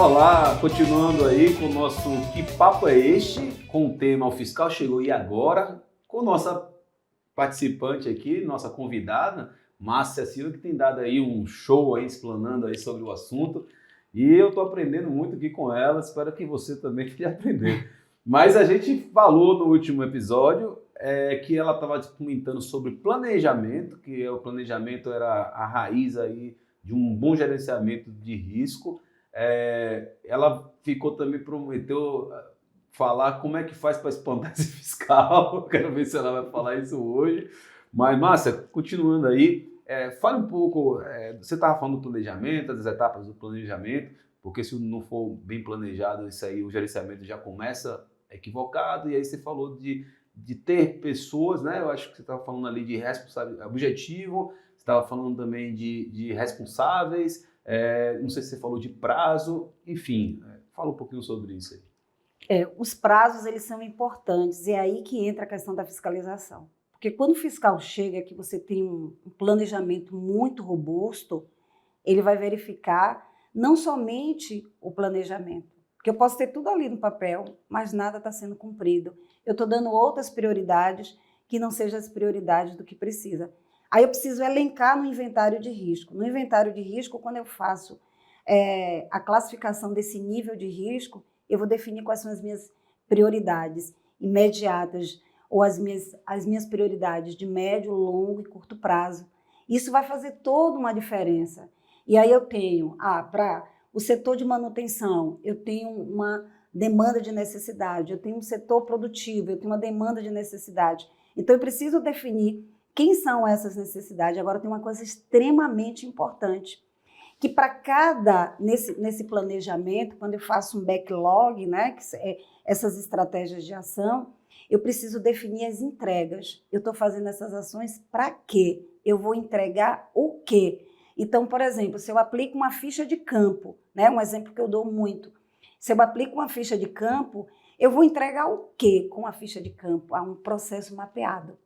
Olá, continuando aí com o nosso Que Papo é Este? Com o tema O Fiscal Chegou e Agora? Com nossa participante aqui, nossa convidada, Márcia Silva, que tem dado aí um show aí, explanando aí sobre o assunto. E eu estou aprendendo muito aqui com ela, espero que você também fique aprendendo. Mas a gente falou no último episódio que ela estava comentando sobre planejamento, que o planejamento era a raiz aí de um bom gerenciamento de risco. Ela prometeu falar como é que faz para espantar esse fiscal. Quero ver se ela vai falar isso hoje. Mas, Márcia, continuando aí, fale um pouco, você estava falando do planejamento, das etapas do planejamento, porque se não for bem planejado, isso aí, o gerenciamento já começa equivocado, e aí você falou de ter pessoas, né? Eu acho que você estava falando ali de objetivo, você estava falando também de responsáveis, não sei se você falou de prazo, enfim, fala um pouquinho sobre isso aí. Os prazos, eles são importantes, e é aí que entra a questão da fiscalização. Porque quando o fiscal chega, que você tem um planejamento muito robusto, ele vai verificar não somente o planejamento, porque eu posso ter tudo ali no papel, mas nada está sendo cumprido. Eu estou dando outras prioridades que não sejam as prioridades do que precisa. Aí eu preciso elencar no inventário de risco. No inventário de risco, quando eu faço a classificação desse nível de risco, eu vou definir quais são as minhas prioridades imediatas ou as minhas prioridades de médio, longo e curto prazo. Isso vai fazer toda uma diferença. E aí eu tenho, para o setor de manutenção, eu tenho uma demanda de necessidade, eu tenho um setor produtivo, eu tenho uma demanda de necessidade. Então eu preciso definir quem são essas necessidades. Agora tem uma coisa extremamente importante, que para nesse planejamento, quando eu faço um backlog, né, que essas estratégias de ação, eu preciso definir as entregas. Eu estou fazendo essas ações para quê? Eu vou entregar o quê? Então, por exemplo, se eu aplico uma ficha de campo, né, um exemplo que eu dou muito, se eu aplico uma ficha de campo, eu vou entregar o quê com a ficha de campo? Um processo mapeado.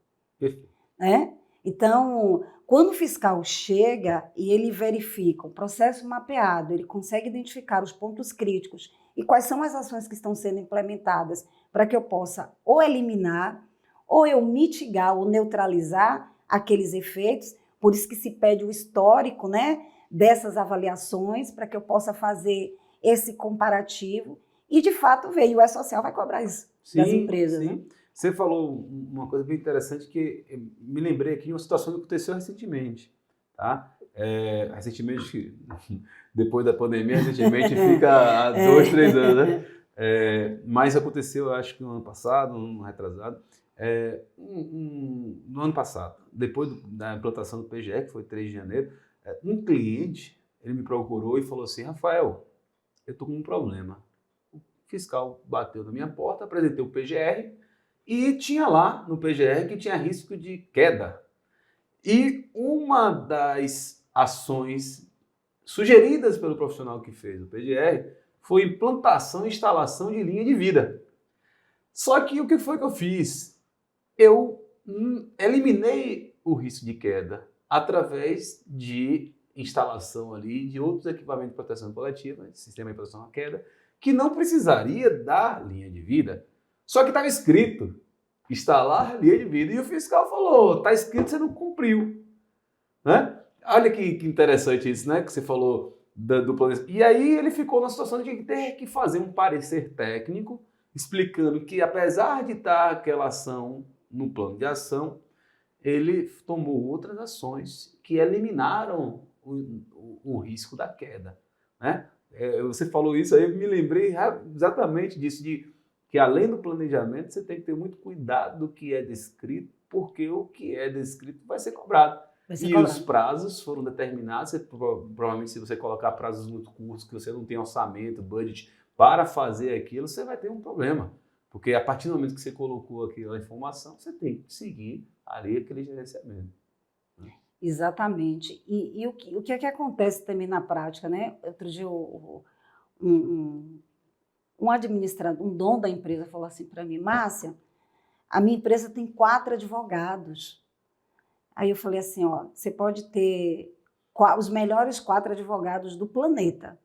Né? Então, quando o fiscal chega e ele verifica o processo mapeado, ele consegue identificar os pontos críticos e quais são as ações que estão sendo implementadas para que eu possa ou eliminar, ou eu mitigar ou neutralizar aqueles efeitos. Por isso que se pede o histórico, né, dessas avaliações, para que eu possa fazer esse comparativo e, de fato, ver. E o E-Social vai cobrar isso das empresas. Sim. Né? Você falou uma coisa bem interessante que me lembrei aqui de uma situação que aconteceu recentemente, tá? Recentemente, depois da pandemia, recentemente fica há 2, 3 anos, né? Mas aconteceu, acho que no ano passado, no ano retrasado, no ano passado, depois da implantação do PGE, que foi 3 de janeiro, um cliente, ele me procurou e falou assim: Rafael, eu estou com um problema. O fiscal bateu na minha porta, apresentei o PGR, e tinha lá no PGR que tinha risco de queda. E uma das ações sugeridas pelo profissional que fez o PGR foi implantação e instalação de linha de vida. Só que o que foi que eu fiz? Eu eliminei o risco de queda através de instalação ali de outros equipamentos de proteção coletiva, sistema de proteção à queda, que não precisaria da linha de vida. Só que estava escrito, instalar linha de vida, e o fiscal falou, está escrito, você não cumpriu. Né? Olha que interessante isso, né? Que você falou do planejamento. E aí ele ficou na situação de ter que fazer um parecer técnico, explicando que apesar de estar aquela ação no plano de ação, ele tomou outras ações que eliminaram o risco da queda. Né? Você falou isso aí, eu me lembrei exatamente disso, que além do planejamento, você tem que ter muito cuidado do que é descrito, porque o que é descrito vai ser cobrado. Os prazos foram determinados, provavelmente se você colocar prazos muito curtos, que você não tem orçamento, budget para fazer aquilo, você vai ter um problema. Porque a partir do momento que você colocou aquela informação, você tem que seguir ali aquele gerenciamento. Exatamente. E o que é que acontece também na prática, né? Outro dia um administrador, um dono da empresa falou assim para mim: Márcia, a minha empresa tem 4 advogados. Aí eu falei assim, ó, você pode ter os melhores 4 advogados do planeta,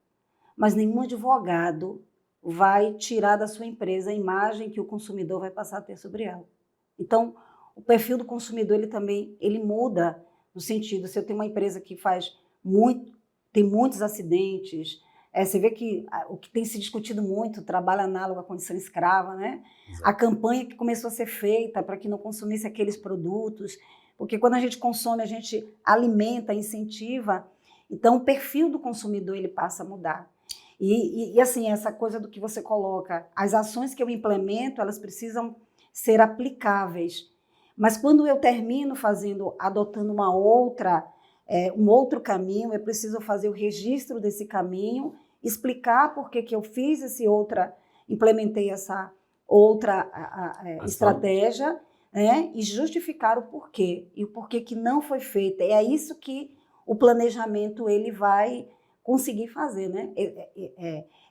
mas nenhum advogado vai tirar da sua empresa a imagem que o consumidor vai passar a ter sobre ela. Então, o perfil do consumidor ele muda no sentido, se eu tenho uma empresa que tem muitos acidentes, você vê que o que tem se discutido muito, trabalho análogo à condição escrava, né? Exato. A campanha que começou a ser feita para que não consumisse aqueles produtos, porque quando a gente consome, a gente alimenta, incentiva, então o perfil do consumidor ele passa a mudar. E assim, essa coisa do que você coloca, as ações que eu implemento, elas precisam ser aplicáveis. Mas quando eu termino adotando um outro caminho, eu preciso fazer o registro desse caminho, explicar por que eu fiz implementei essa outra estratégia, né, e justificar o porquê, e o porquê que não foi feita. É isso que o planejamento ele vai conseguir fazer, né?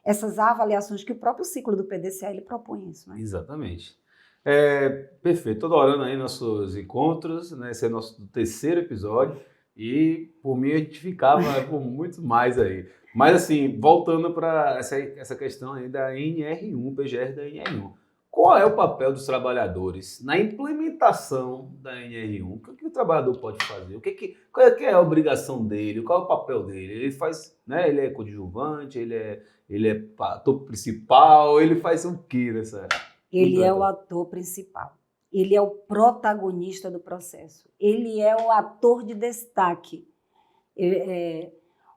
Essas avaliações que o próprio ciclo do PDCA ele propõe isso, né? Exatamente. Perfeito. Toda hora aí nossos encontros, né? Esse é o nosso terceiro episódio e por mim a gente ficava por muito mais aí. Mas assim, voltando para essa questão aí da NR1, PGR da NR1. Qual é o papel dos trabalhadores na implementação da NR1? O que o trabalhador pode fazer? Qual é a obrigação dele? Qual é o papel dele? Ele faz, né? Ele é coadjuvante, ele é ator principal, ele faz o quê nessa? Ele é o ator principal. Ele é o protagonista do processo. Ele é o ator de destaque.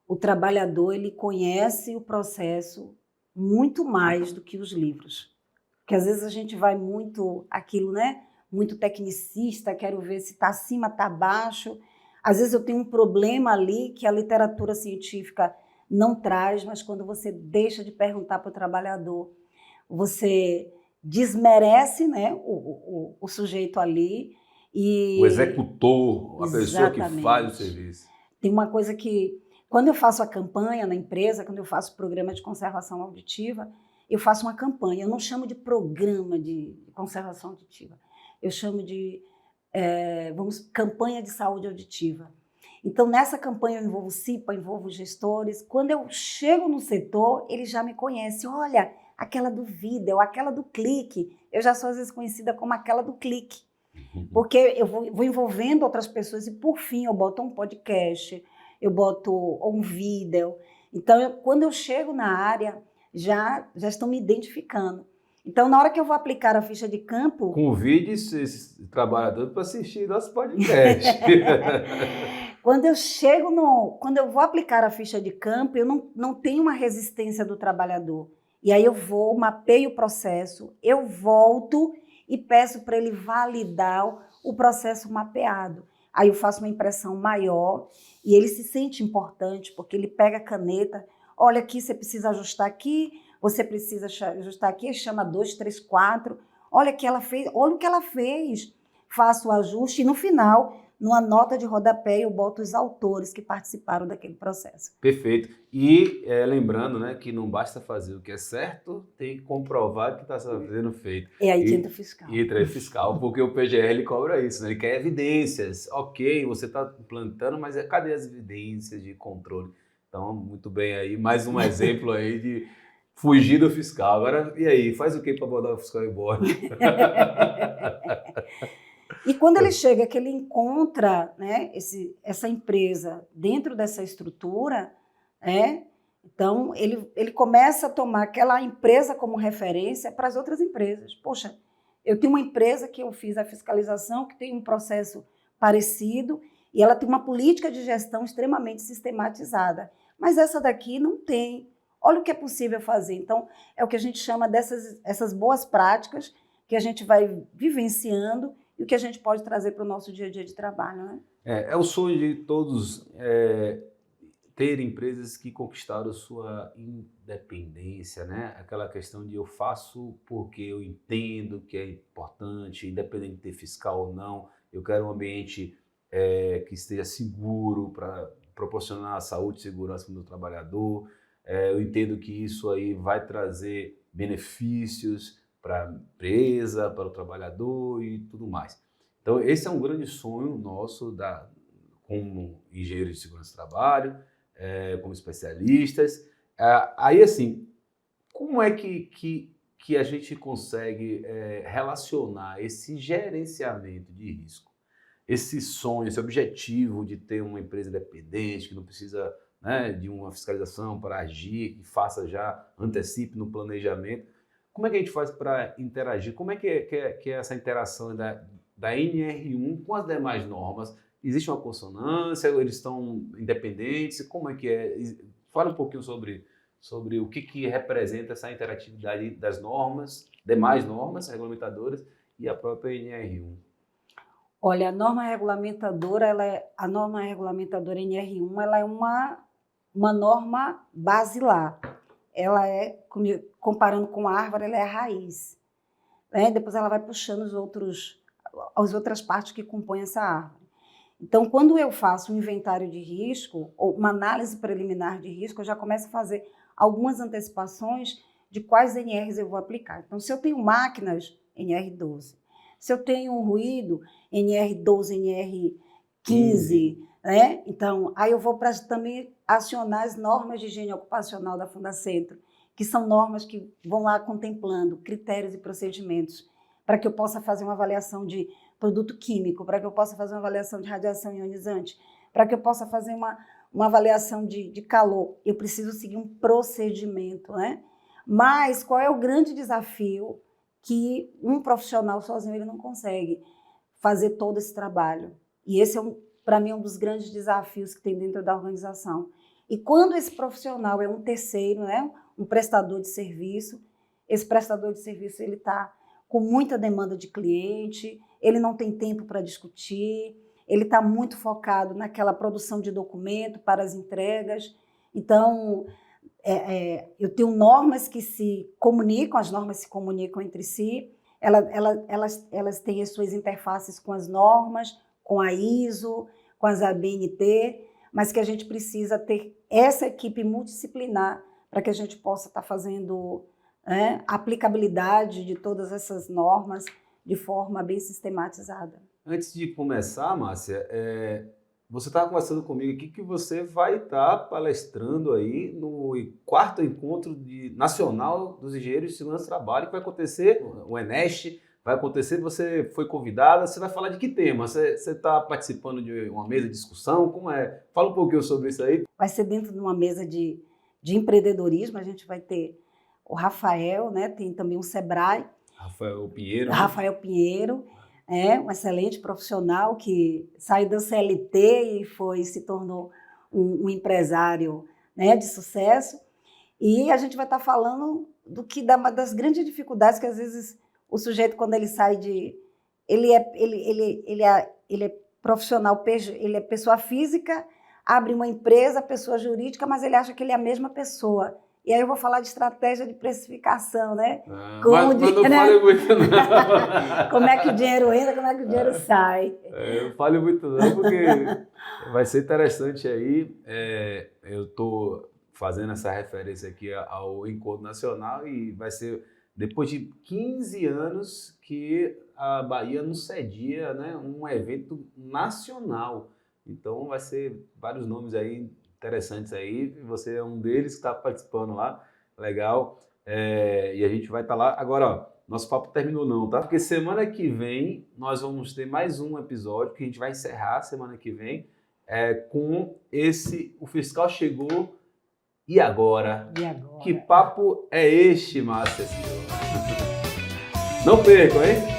O trabalhador ele conhece o processo muito mais do que os livros. Porque às vezes a gente vai muito aquilo, né? Muito tecnicista, quero ver se está acima, está abaixo. Às vezes eu tenho um problema ali que a literatura científica não traz, mas quando você deixa de perguntar para o trabalhador, você desmerece, né, o sujeito ali. O executor, a pessoa que Exatamente. faz o serviço. Tem uma coisa que, quando eu faço a campanha na empresa, quando eu faço o programa de conservação auditiva, eu faço uma campanha. Eu não chamo de programa de conservação auditiva. Eu chamo de campanha de saúde auditiva. Então, nessa campanha eu envolvo CIPA, envolvo gestores. Quando eu chego no setor, eles já me conhecem. Olha, aquela do vídeo, aquela do clique. Eu já sou às vezes conhecida como aquela do clique. Porque eu vou envolvendo outras pessoas e, por fim, eu boto um podcast, eu boto um vídeo. Então, quando eu chego na área, já estão me identificando. Então, na hora que eu vou aplicar a ficha de campo... Convide esses trabalhadores para assistir nosso podcast. Quando eu vou aplicar a ficha de campo, eu não tenho uma resistência do trabalhador. E aí eu mapeio o processo, eu volto e peço para ele validar o processo mapeado. Aí eu faço uma impressão maior e ele se sente importante, porque ele pega a caneta, olha aqui, você precisa ajustar aqui, você precisa ajustar aqui, chama 2, 3, 4, olha o que ela fez, faço o ajuste e no final, numa nota de rodapé, eu boto os autores que participaram daquele processo. Perfeito. E lembrando, né, que não basta fazer o que é certo, tem que comprovar que está sendo feito. É aí que entra o fiscal. Entra o fiscal, porque o PGR cobra isso, né? Ele quer evidências. Ok, você está implantando, mas cadê as evidências de controle? Então, muito bem aí, mais um exemplo aí de fugir do fiscal. Agora, e aí, faz o que para botar o fiscal embora? E quando ele chega, que ele encontra, né, essa empresa dentro dessa estrutura, então ele começa a tomar aquela empresa como referência para as outras empresas. Poxa, eu tenho uma empresa que eu fiz a fiscalização, que tem um processo parecido, e ela tem uma política de gestão extremamente sistematizada. Mas essa daqui não tem. Olha o que é possível fazer. Então, é o que a gente chama essas boas práticas que a gente vai vivenciando e o que a gente pode trazer para o nosso dia a dia de trabalho, né? É o sonho de todos ter empresas que conquistaram sua independência, né? Aquela questão de eu faço porque eu entendo que é importante, independente de ter fiscal ou não, eu quero um ambiente que esteja seguro para proporcionar saúde e segurança para o meu trabalhador. Eu entendo que isso aí vai trazer benefícios para a empresa, para o trabalhador e tudo mais. Então, esse é um grande sonho nosso como engenheiros de segurança do trabalho, como especialistas, Aí, assim, como é que a gente consegue relacionar esse gerenciamento de risco, esse sonho, esse objetivo de ter uma empresa independente, que não precisa, né, de uma fiscalização para agir, que faça já, antecipe no planejamento. Como é que a gente faz para interagir? Como é que é essa interação da NR1 com as demais normas? Existe uma consonância? Eles estão independentes? Como é que é? Fala um pouquinho sobre o que representa essa interatividade das normas, demais normas regulamentadoras e a própria NR1. Olha, a norma regulamentadora, a norma regulamentadora NR1, ela é uma norma basilar. Ela é, comparando com a árvore, ela é a raiz. Né? Depois ela vai puxando as outras partes que compõem essa árvore. Então, quando eu faço um inventário de risco, ou uma análise preliminar de risco, eu já começo a fazer algumas antecipações de quais NRs eu vou aplicar. Então, se eu tenho máquinas, NR12. Se eu tenho um ruído, NR12, NR15, né? Então, aí eu vou também acionar as normas de higiene ocupacional da Fundacentro, que são normas que vão lá contemplando critérios e procedimentos para que eu possa fazer uma avaliação de produto químico, para que eu possa fazer uma avaliação de radiação ionizante, para que eu possa fazer uma avaliação de calor. Eu preciso seguir um procedimento, né? Mas qual é o grande desafio que um profissional sozinho ele não consegue fazer todo esse trabalho? E esse é, para mim, um dos grandes desafios que tem dentro da organização. E quando esse profissional é um terceiro, né? Um prestador de serviço, esse prestador de serviço ele está com muita demanda de cliente, ele não tem tempo para discutir, ele está muito focado naquela produção de documento para as entregas. Então, eu tenho normas que se comunicam, as normas se comunicam entre si, elas têm as suas interfaces com as normas, com a ISO, com as ABNT, mas que a gente precisa ter essa equipe multidisciplinar para que a gente possa estar fazendo a aplicabilidade de todas essas normas de forma bem sistematizada. Antes de começar, Márcia, você estava conversando comigo aqui que você vai estar palestrando aí no 4º Encontro Nacional dos Engenheiros de Segurança do Trabalho, que vai acontecer, o ENEST, vai acontecer, você foi convidada, você vai falar de que tema? Você está participando de uma mesa de discussão? Como é? Fala um pouquinho sobre isso aí. Vai ser dentro de uma mesa de empreendedorismo, a gente vai ter o Rafael, né? Tem também o Sebrae. Rafael Pinheiro. Rafael Pinheiro, um excelente profissional que saiu da CLT e se tornou um empresário, né, de sucesso. E a gente vai estar falando das grandes dificuldades que às vezes o sujeito, quando ele sai ele é profissional, ele é pessoa física, abre uma empresa, pessoa jurídica, mas ele acha que ele é a mesma pessoa. E aí eu vou falar de estratégia de precificação, né? Mas não fale muito, não. Como é que o dinheiro entra, como é que o dinheiro sai. Não fale muito não, porque vai ser interessante aí. Eu estou fazendo essa referência aqui ao Encontro Nacional e vai ser depois de 15 anos que a Bahia não cedia, né, um evento nacional. Então vai ser vários nomes aí interessantes aí, você é um deles que está participando lá, legal, e a gente vai estar lá. Agora, ó, nosso papo terminou não, tá? Porque semana que vem nós vamos ter mais um episódio que a gente vai encerrar semana que vem com o fiscal chegou e agora? E agora? Que papo é este, Márcia? Não percam, hein?